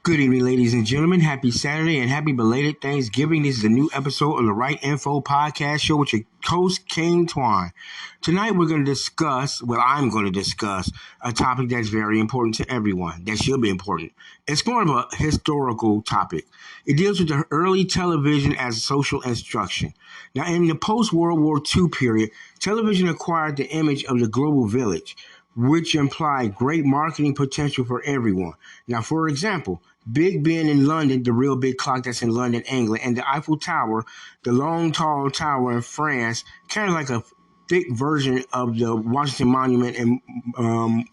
Good evening, ladies and gentlemen. Happy Saturday and happy belated Thanksgiving. This is a new episode of the Right Info Podcast Show with your host, King Twine. Tonight, we're going to discuss, I'm going to discuss a topic that's very important to everyone, that should be important. It's more of a historical topic. It deals with the early television as social instruction. Now, in the post-World War II period, television acquired the image of the global village, which implied great marketing potential for everyone. Now, for example, Big Ben in London, the real big clock that's in London, England, and the Eiffel Tower, the long, tall tower in France, kind of like a thick version of the Washington Monument in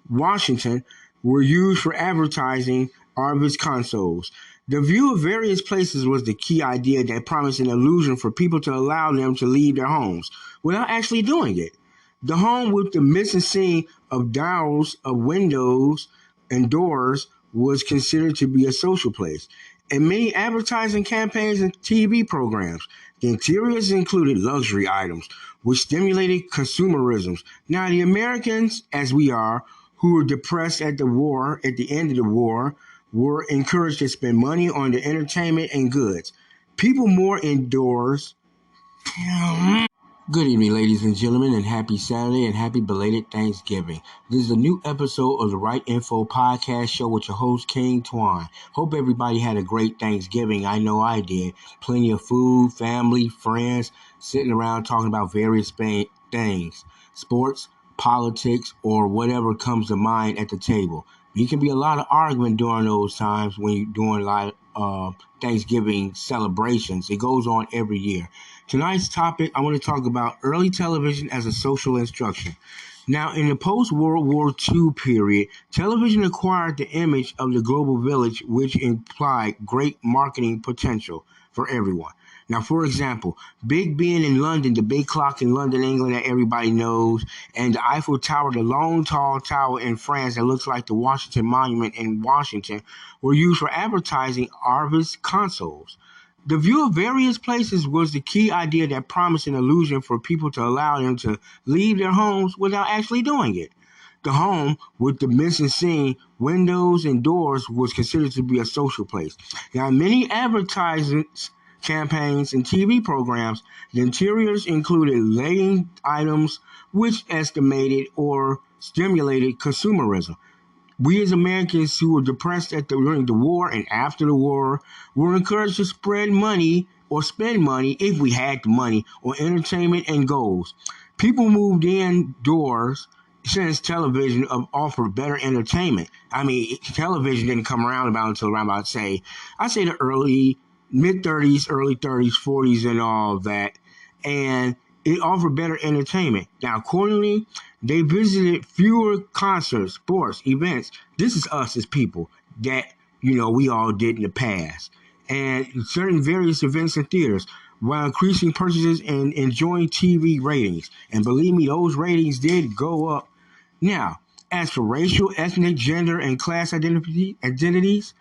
Washington, were used for advertising Arvis consoles. The view of various places was the key idea that promised an illusion for people to allow them to leave their homes without actually doing it. The home with the missing scene of dials of windows and doors was considered to be a social place. In many advertising campaigns and TV programs, the interiors included luxury items, which stimulated consumerism. Now, the Americans, as we are, who were depressed at the end of the war, were encouraged to spend money on the entertainment and goods. People more indoors. Good evening, ladies and gentlemen, and happy Saturday and happy belated Thanksgiving. This is a new episode of the Right Info Podcast Show with your host, King Twine. Hope everybody had a great Thanksgiving. I know I did. Plenty of food, family, friends, sitting around talking about various things, sports, politics, or whatever comes to mind at the table. There can be a lot of argument during those times when you're doing a lot of Thanksgiving celebrations. It goes on every year. Tonight's topic, I want to talk about early television as a social instruction. Now, in the post-World War II period, television acquired the image of the global village, which implied great marketing potential for everyone. Now, for example, Big Ben in London, the big clock in London, England that everybody knows, and the Eiffel Tower, the long, tall tower in France that looks like the Washington Monument in Washington, were used for advertising Arvis consoles. The view of various places was the key idea that promised an illusion for people to allow them to leave their homes without actually doing it. The home, with the missing scene, windows, and doors, was considered to be a social place. Now, in many advertisements, campaigns, and TV programs, the interiors included laying items which estimated or stimulated consumerism. We as Americans who were depressed during the war and after the war were encouraged to spread money or spend money, if we had the money, on entertainment and goals. People moved indoors since television offered better entertainment. I mean, television didn't come around until around about, I say the mid-30s, early 30s, 40s, and all of that. And it offered better entertainment. Now, accordingly, they visited fewer concerts, sports, events. This is us as people that, we all did in the past. And certain various events and theaters while increasing purchases and enjoying TV ratings. And believe me, those ratings did go up. Now, as for racial, ethnic, gender, and class identities,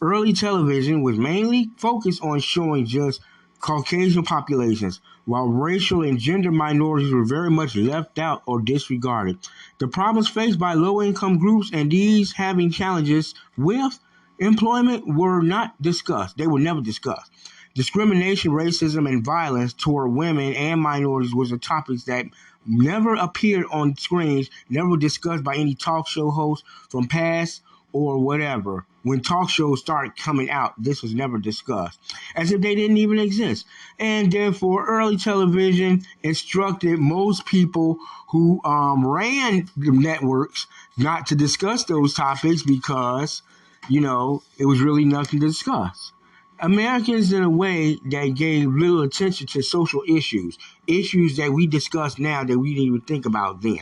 early television was mainly focused on showing just Caucasian populations, while racial and gender minorities were very much left out or disregarded. The problems faced by low-income groups and these having challenges with employment were not discussed. They were never discussed. Discrimination, racism, and violence toward women and minorities was a topic that never appeared on screens, never discussed by any talk show host from past or whatever. When talk shows started coming out, this was never discussed, as if they didn't even exist. And therefore, early television instructed most people who ran the networks not to discuss those topics because, it was really nothing to discuss. Americans, in a way, that gave little attention to social issues that we discuss now that we didn't even think about then.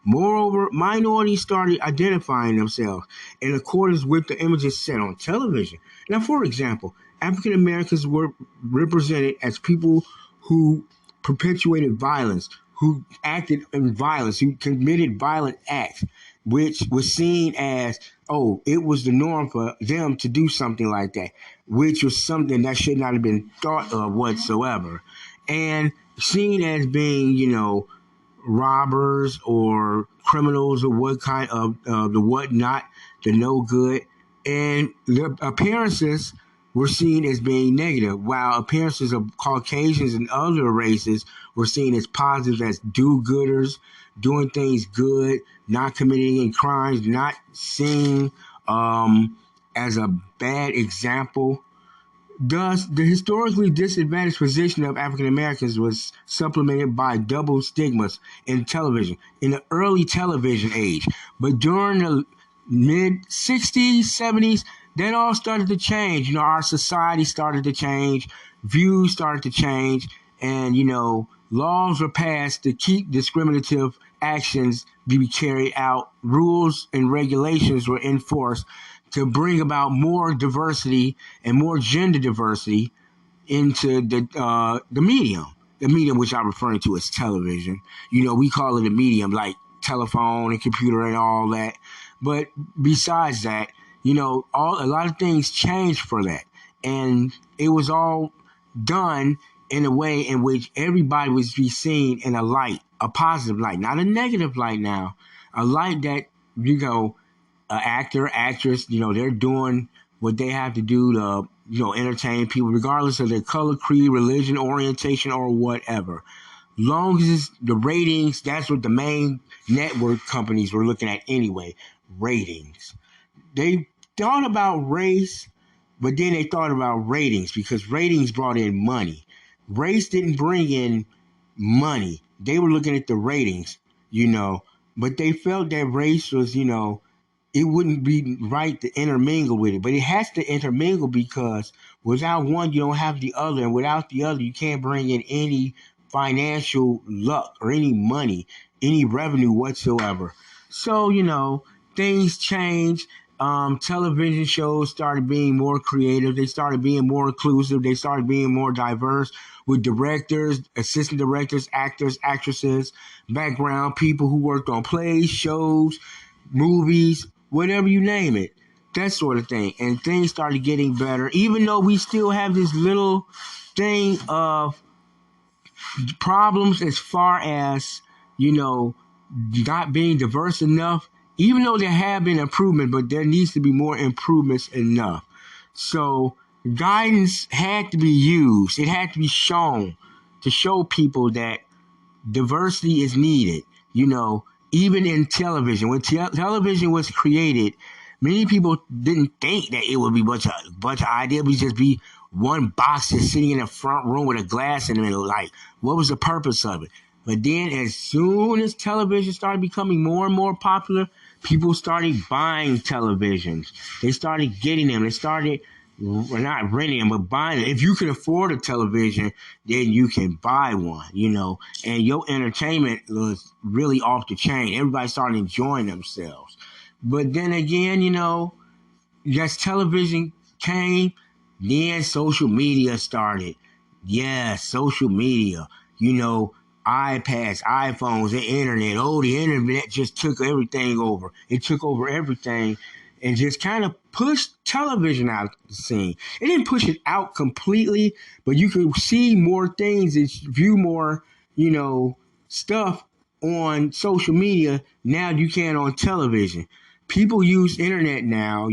Moreover, minorities started identifying themselves in accordance with the images set on television. Now, for example, African Americans were represented as people who perpetuated violence, who acted in violence, who committed violent acts, which was seen as, it was the norm for them to do something like that, which was something that should not have been thought of whatsoever. And seen as being, robbers or criminals or what kind of the whatnot, the no good. and the appearances were seen as being negative, while appearances of Caucasians and other races were seen as positive, as do-gooders, doing things good, not committing any crimes, not seen as a bad example. Thus, the historically disadvantaged position of African Americans was supplemented by double stigmas in television, in the early television age. But during the mid 60s, 70s, that all started to change. Our society started to change, views started to change, and, laws were passed to keep discriminative actions be carried out. Rules and regulations were enforced to bring about more diversity and more gender diversity into the medium. The medium which I'm referring to as television. We call it a medium like telephone and computer and all that. But besides that, a lot of things changed for that. And it was all done in a way in which everybody was be seen in a light, a positive light, not a negative light now. A light that, actor, actress, they're doing what they have to do to, entertain people, regardless of their color, creed, religion, orientation, or whatever. Long as it's the ratings, that's what the main network companies were looking at anyway. Ratings. They thought about race, but then they thought about ratings because ratings brought in money. Race didn't bring in money. They were looking at the ratings, but they felt that race was, it wouldn't be right to intermingle with it. But it has to intermingle because without one, you don't have the other. And without the other, you can't bring in any financial luck or any money, any revenue whatsoever. So, things changed. Television shows started being more creative. They started being more inclusive. They started being more diverse with directors, assistant directors, actors, actresses, background people who worked on plays, shows, movies, whatever you name it, that sort of thing. And things started getting better, even though we still have this little thing of problems as far as, not being diverse enough, even though there have been improvement, but there needs to be more improvements enough. So guidance had to be used. It had to be shown to show people that diversity is needed. Even in television, when television was created, many people didn't think that it would be bunch of ideas. It would just be one box just sitting in the front room with a glass in the middle. Like, what was the purpose of it? But then as soon as television started becoming more and more popular, people started buying televisions. They started getting them. They started not renting them, but buying them. If you can afford a television, then you can buy one, and your entertainment was really off the chain. Everybody started enjoying themselves. But then again, yes, television came, then social media started. Yeah, social media, iPads, iPhones, the internet. Oh, the internet just took everything over. It took over everything and just kind of pushed television out the scene. It didn't push it out completely, but you could see more things and view more, stuff on social media now you can on television. People use internet now,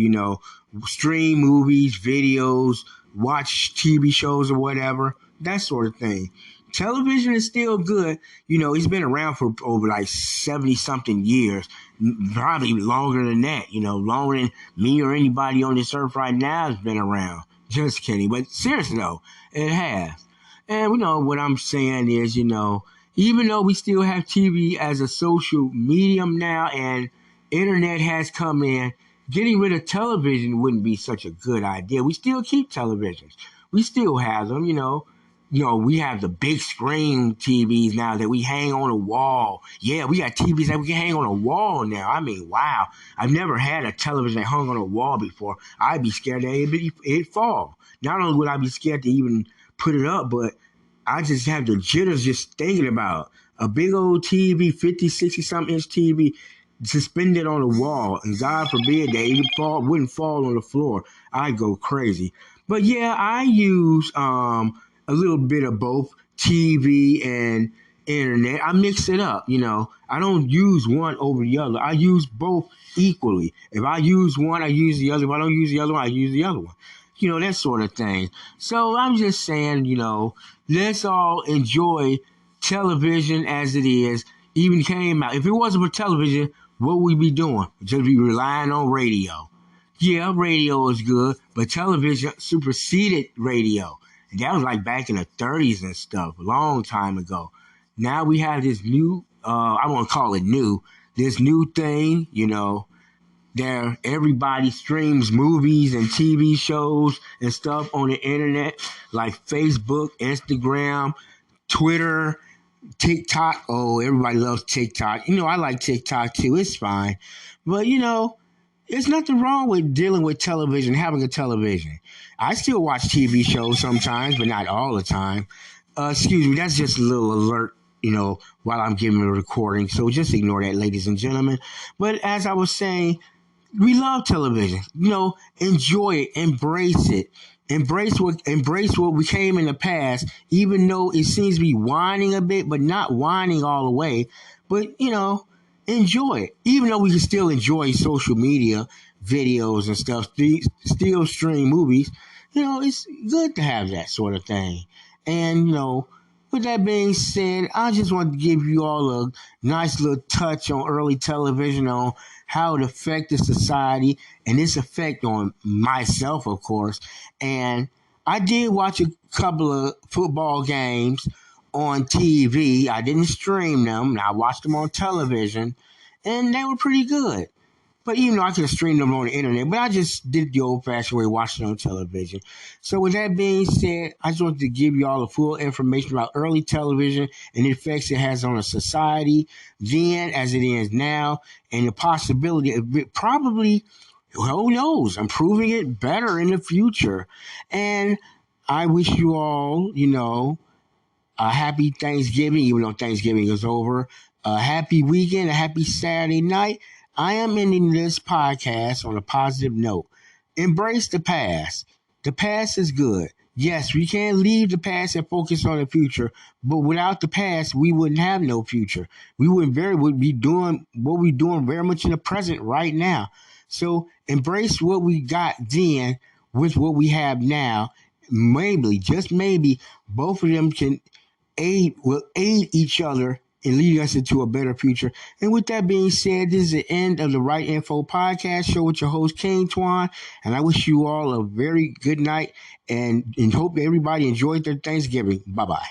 stream movies, videos, watch TV shows or whatever, that sort of thing. Television is still good. It's been around for over like 70 something years, probably longer than that, longer than me or anybody on this earth right now has been around. Just kidding. But seriously though, it has. And what I'm saying is, even though we still have TV as a social medium now and internet has come in, getting rid of television wouldn't be such a good idea. We still keep televisions. We still have them, we have the big screen TVs now that we hang on a wall. Yeah, we got TVs that we can hang on a wall now. I mean, wow. I've never had a television that hung on a wall before. I'd be scared that it'd fall. Not only would I be scared to even put it up, but I just have the jitters just thinking about a big old TV, 50, 60 something inch TV suspended on a wall, and God forbid that it wouldn't fall on the floor. I'd go crazy. But yeah, I use a little bit of both TV and internet. I mix it up, I don't use one over the other. I use both equally. If I use one, I use the other. If I don't use the other one, I use the other one. That sort of thing. So I'm just saying, let's all enjoy television as it is. Even came out. If it wasn't for television, what would we be doing? Just be relying on radio. Yeah, radio is good, but television superseded radio. And that was like back in the 30s and stuff, a long time ago. Now we have this new, I won't call it new, this new thing, there everybody streams movies and TV shows and stuff on the internet, like Facebook, Instagram, Twitter, TikTok. Oh, everybody loves TikTok. I like TikTok too. It's fine. But, there's nothing wrong with dealing with television, having a television. I still watch TV shows sometimes, but not all the time. Excuse me, that's just a little alert, while I'm giving a recording. So just ignore that, ladies and gentlemen. But as I was saying, we love television. Enjoy it, embrace it. Embrace what became in the past, even though it seems to be whining a bit, but not whining all the way. But, enjoy it. Even though we can still enjoy social media, videos and stuff, still stream movies, it's good to have that sort of thing. And, with that being said, I just want to give you all a nice little touch on early television, on how it affected society and its effect on myself, of course. And I did watch a couple of football games on TV. I didn't stream them. I watched them on television, and they were pretty good. But even though I could have streamed them on the internet, but I just did the old-fashioned way, watching on television. So with that being said, I just wanted to give you all the full information about early television and the effects it has on a society then as it is now, and the possibility of it probably, who knows, improving it better in the future. And I wish you all, a happy Thanksgiving, even though Thanksgiving is over. A happy weekend, a happy Saturday night. I am ending this podcast on a positive note. Embrace the past. The past is good. Yes, we can't leave the past and focus on the future, but without the past, we wouldn't have no future. We would be doing what we're doing very much in the present right now. So embrace what we got then with what we have now. Maybe, just maybe, both of them will aid each other and leading us into a better future. And with that being said, this is the end of the Right Info Podcast Show with your host, King Twan. And I wish you all a very good night and hope everybody enjoyed their Thanksgiving. Bye-bye.